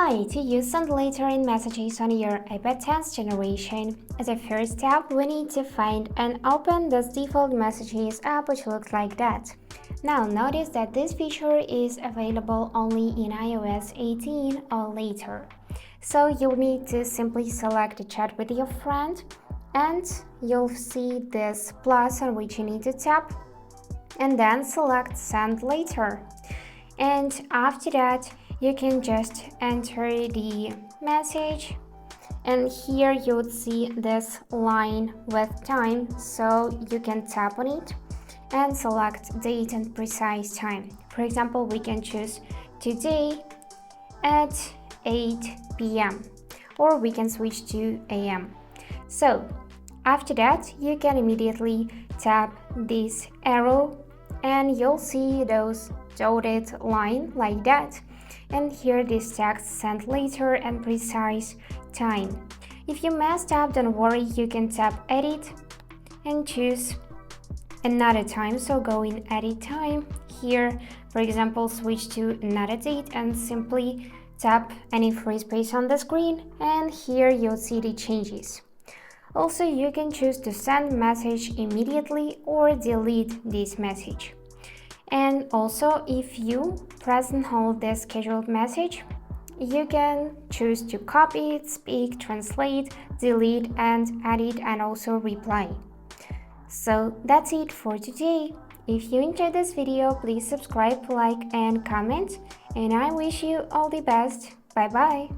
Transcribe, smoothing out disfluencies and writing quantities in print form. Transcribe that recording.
Hi, to use send later in messages on your iPad 10th generation. As a first step, we need to find and open this default messages app, which looks like that. Now notice that this feature is available only in iOS 18 or later. So you'll need to simply select the chat with your friend and you'll see this plus on which you need to tap and then select send later. And after that, you can just enter the message, and here you would see this line with time, so you can tap on it and select date and precise time. For example, we can choose today at 8 p.m. or we can switch to a.m. So after that, you can immediately tap this arrow and you'll see those dotted line like that, and here this text sent later and precise time. If you messed up, don't worry, you can tap edit and choose another time. So go in edit time, here for example switch to another date and simply tap any free space on the screen, and here you'll see the changes. Also, you can choose to send message immediately or delete this message. And also, if you press and hold the scheduled message, you can choose to copy it, speak, translate, delete, and edit, and also reply. So that's it for today. If you enjoyed this video, please subscribe, like, and comment. And I wish you all the best. Bye bye.